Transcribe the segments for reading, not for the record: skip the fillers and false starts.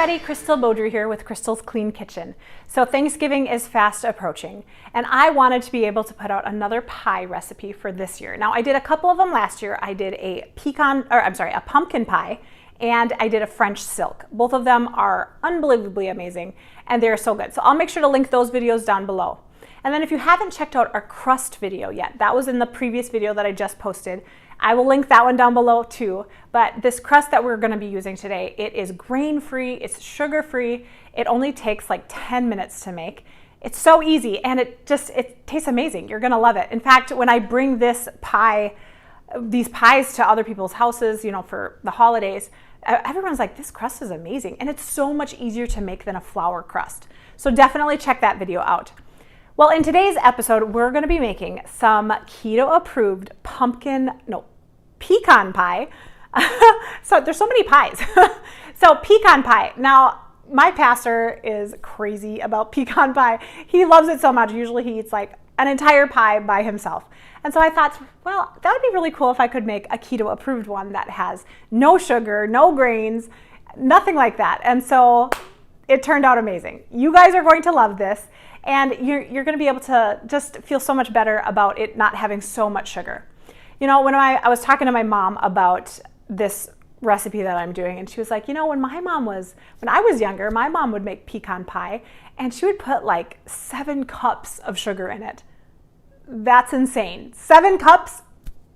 everybody, Crystal Beaudry here with Crystal's Clean Kitchen. So Thanksgiving is fast approaching and I wanted to be able to put out another pie recipe for this year. Now I did a couple of them last year. I did a pumpkin pie and I did a French silk. Both of them are unbelievably amazing and they're so good. So I'll make sure to link those videos down below. And then if you haven't checked out our crust video yet, that was in the previous video that I just posted. I will link that one down below too. But this crust that we're gonna be using today, it is grain-free, it's sugar-free. It only takes like 10 minutes to make. It's so easy and it tastes amazing. You're gonna love it. In fact, when I bring these pies to other people's houses, you know, for the holidays, everyone's like, this crust is amazing. And it's so much easier to make than a flour crust. So definitely check that video out. Well, in today's episode, we're going to be making some keto-approved pecan pie. So there's so many pies. So pecan pie. Now, my pastor is crazy about pecan pie. He loves it so much. Usually he eats like an entire pie by himself. And so I thought, well, that would be really cool if I could make a keto-approved one that has no sugar, no grains, nothing like that. And so it turned out amazing. You guys are going to love this. And you're going to be able to just feel so much better about it not having so much sugar. You know, when I was talking to my mom about this recipe that I'm doing, and she was like, you know, when I was younger, my mom would make pecan pie and she would put like 7 cups of sugar in it. That's insane. 7 cups?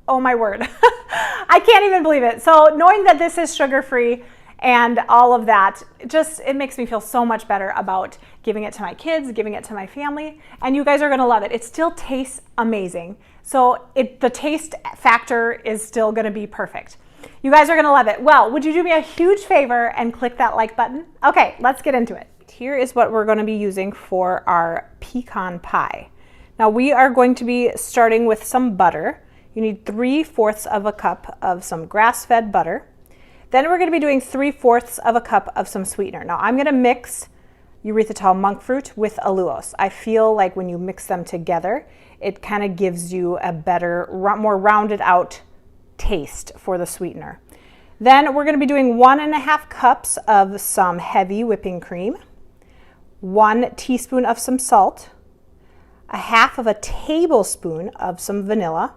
Oh my word. I can't even believe it. So knowing that this is sugar-free and all of that, it makes me feel so much better about giving it to my kids, giving it to my family, and you guys are gonna love it. It still tastes amazing. So the taste factor is still gonna be perfect. You guys are gonna love it. Well, would you do me a huge favor and click that like button? Okay, let's get into it. Here is what we're gonna be using for our pecan pie. Now we are going to be starting with some butter. You need 3/4 of a cup of some grass-fed butter. Then we're going to be doing 3/4 of a cup of some sweetener. Now I'm going to mix erythritol monk fruit with allulose. I feel like when you mix them together, it kind of gives you a better, more rounded out taste for the sweetener. Then we're going to be doing 1.5 cups of some heavy whipping cream, 1 teaspoon of some salt, 1/2 tablespoon of some vanilla,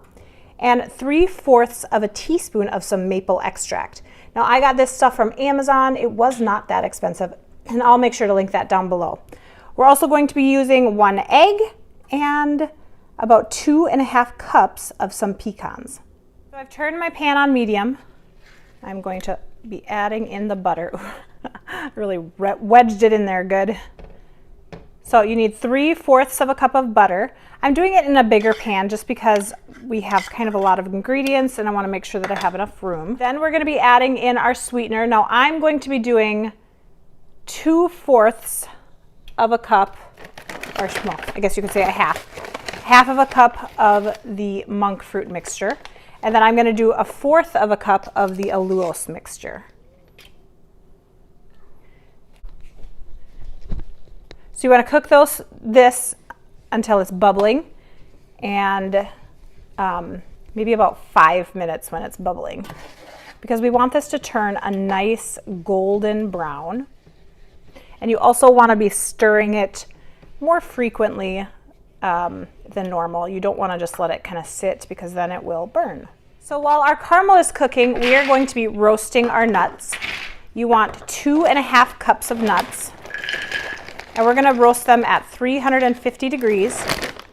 and 3/4 of a teaspoon of some maple extract. Now I got this stuff from Amazon. It was not that expensive, and I'll make sure to link that down below. We're also going to be using 1 egg and about 2.5 cups of some pecans. So I've turned my pan on medium. I'm going to be adding in the butter. Really wedged it in there good. So you need 3/4 of a cup of butter. I'm doing it in a bigger pan just because we have kind of a lot of ingredients and I want to make sure that I have enough room. Then we're going to be adding in our sweetener. Now I'm going to be doing 2/4 of a cup, or well, I guess you could say a half of a cup of the monk fruit mixture. And then I'm going to do 1/4 of a cup of the allulose mixture. So you want to cook this until it's bubbling, and maybe about 5 minutes when it's bubbling, because we want this to turn a nice golden brown. And you also want to be stirring it more frequently than normal. You don't want to just let it kind of sit because then it will burn. So while our caramel is cooking, we are going to be roasting our nuts. You want 2.5 cups of nuts. And we're going to roast them at 350 degrees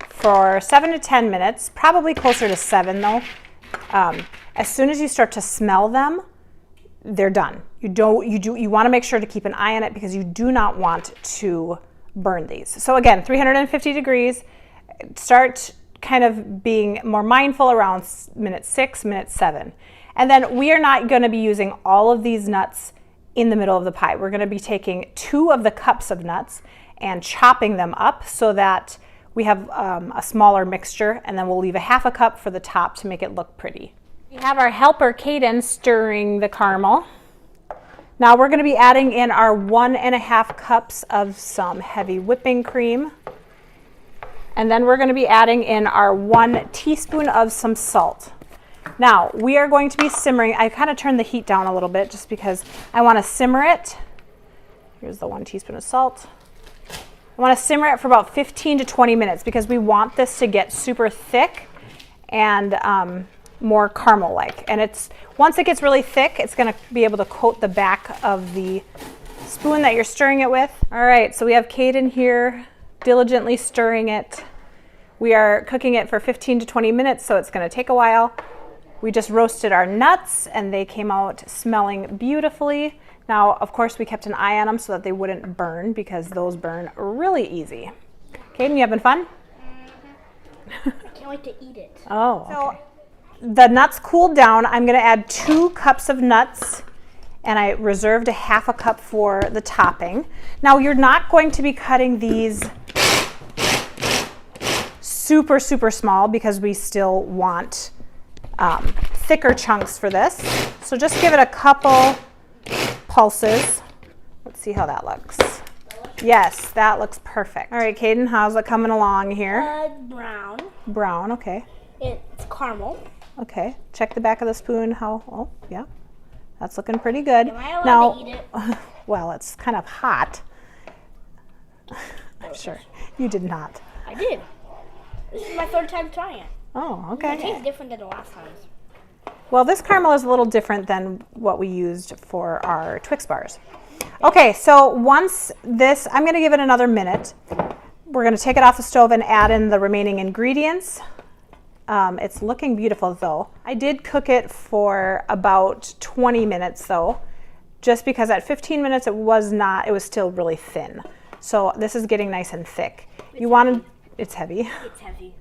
for 7 to 10 minutes, probably closer to 7 though. As soon as you start to smell them, they're done. You want to make sure to keep an eye on it because you do not want to burn these. So again, 350 degrees, start kind of being more mindful around minute 6, minute 7. And then we are not going to be using all of these nuts in the middle of the pie. We're going to be taking 2 of the cups of nuts and chopping them up so that we have a smaller mixture, and then we'll leave 1/2 cup for the top to make it look pretty. We have our helper Kaden stirring the caramel. Now we're going to be adding in our 1.5 cups of some heavy whipping cream, and then we're going to be adding in our 1 teaspoon of some salt. Now, we are going to be simmering. I kind of turned the heat down a little bit just because I want to simmer it Here's the 1 teaspoon of salt. I want to simmer it for about 15 to 20 minutes because we want this to get super thick and more caramel-like. And once it gets really thick, it's going to be able to coat the back of the spoon that you're stirring it with. All right, so we have Caden here diligently stirring it. We are cooking it for 15 to 20 minutes, so it's going to take a while. We just roasted our nuts and they came out smelling beautifully. Now, of course, we kept an eye on them so that they wouldn't burn because those burn really easy. Caden, you having fun? I can't wait to eat it. Oh, okay. So the nuts cooled down. I'm going to add 2 cups of nuts, and I reserved a half a cup for the topping. Now, you're not going to be cutting these super, super small because we still want thicker chunks for this. So just give it a couple pulses. Let's see how that looks. Yes, that looks perfect. All right, Caden, how's it coming along here? Brown. Brown, okay. It's caramel. Okay, check the back of the spoon. Oh, yeah. That's looking pretty good. Am I allowed to eat it? Well, it's kind of hot. I'm sure you did not. I did. This is my 3rd time trying it. Oh, okay. It tastes different than the last times. Well, this caramel is a little different than what we used for our Twix bars. Okay, so once this, I'm going to give it another minute. We're going to take it off the stove and add in the remaining ingredients. It's looking beautiful though. I did cook it for about 20 minutes though, just because at 15 minutes it was still really thin. So this is getting nice and thick. It's heavy. It's heavy.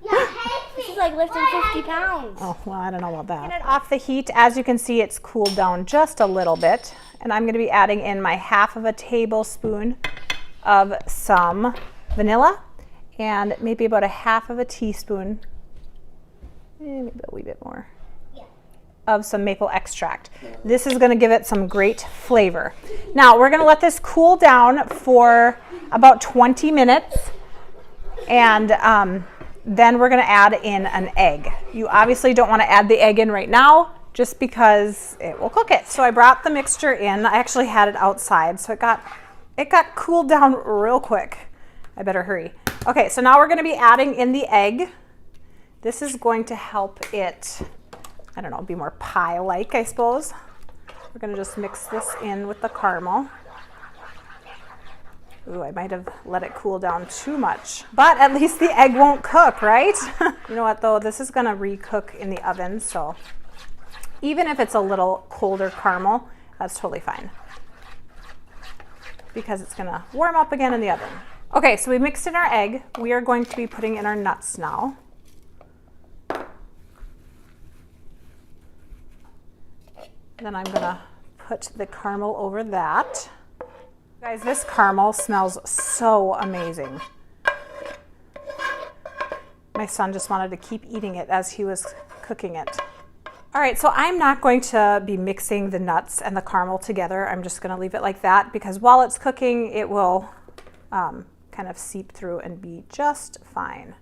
This is like lifting 50 pounds. Oh, well, I don't know about that. Get it off the heat. As you can see, it's cooled down just a little bit. And I'm going to be adding in my half of a tablespoon of some vanilla and maybe about a half of a teaspoon, maybe a wee bit more, of some maple extract. This is going to give it some great flavor. Now, we're going to let this cool down for about 20 minutes. And then we're going to add in an egg. You obviously don't want to add the egg in right now just because it will cook it. So I brought the mixture in. I actually had it outside, so it got cooled down real quick. I better hurry. Okay, so now we're going to be adding in the egg. This is going to help it, I don't know, be more pie-like, I suppose. We're going to just mix this in with the caramel. Ooh, I might have let it cool down too much, but at least the egg won't cook, right? You know what though, this is gonna re-cook in the oven, so even if it's a little colder caramel, that's totally fine because it's gonna warm up again in the oven. Okay, so we mixed in our egg. We are going to be putting in our nuts now. Then I'm gonna put the caramel over that. Guys, this caramel smells so amazing. My son just wanted to keep eating it as he was cooking it. All right, so I'm not going to be mixing the nuts and the caramel together. I'm just gonna leave it like that because while it's cooking, it will kind of seep through and be just fine.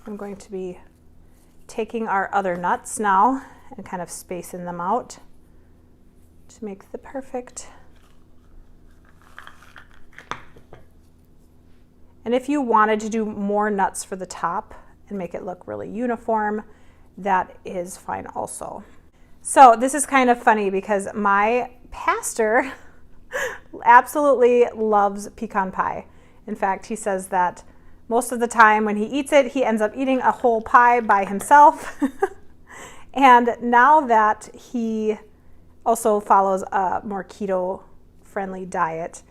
I'm going to be taking our other nuts now and kind of spacing them out to make the perfect. And if you wanted to do more nuts for the top and make it look really uniform, that is fine also. So this is kind of funny because my pastor absolutely loves pecan pie. In fact, he says that most of the time when he eats it, he ends up eating a whole pie by himself. And now that he also follows a more keto-friendly diet,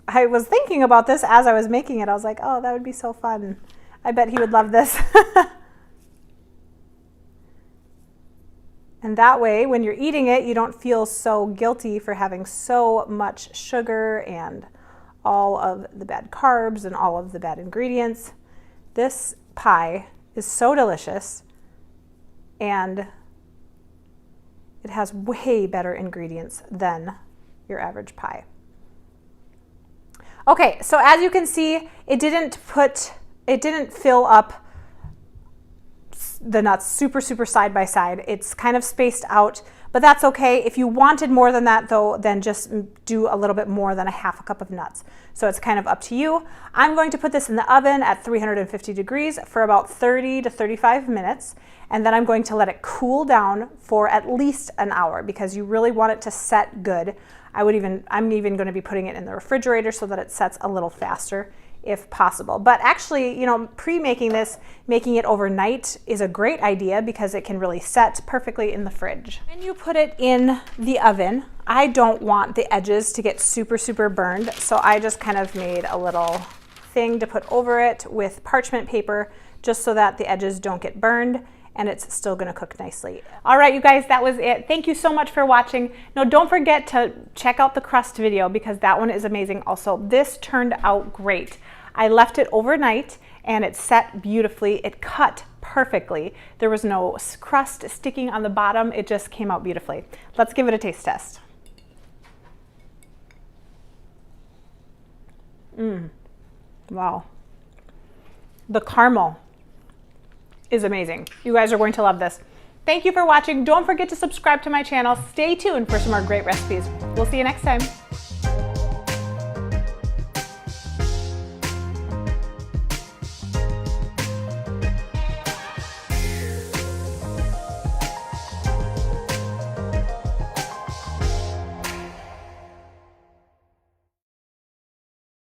I was thinking about this as I was making it. I was like, oh, that would be so fun. I bet he would love this. And that way, when you're eating it, you don't feel so guilty for having so much sugar and all of the bad carbs and all of the bad ingredients. This pie is so delicious, and it has way better ingredients than your average pie. Okay, so as you can see, it didn't fill up the nuts super, super side by side. It's kind of spaced out, but that's okay. If you wanted more than that though, then just do a little bit more than a half a cup of nuts. So it's kind of up to you. I'm going to put this in the oven at 350 degrees for about 30 to 35 minutes. And then I'm going to let it cool down for at least an hour because you really want it to set good. I'm even going to be putting it in the refrigerator so that it sets a little faster if possible. But actually, you know, pre-making this, making it overnight is a great idea because it can really set perfectly in the fridge. When you put it in the oven, I don't want the edges to get super, super burned. So I just kind of made a little thing to put over it with parchment paper just so that the edges don't get burned and it's still gonna cook nicely. All right, you guys, that was it. Thank you so much for watching. Now, don't forget to check out the crust video because that one is amazing also. This turned out great. I left it overnight and it set beautifully. It cut perfectly. There was no crust sticking on the bottom. It just came out beautifully. Let's give it a taste test. Wow. The caramel is amazing. You guys are going to love this. Thank you for watching. Don't forget to subscribe to my channel. Stay tuned for some more great recipes. We'll see you next time.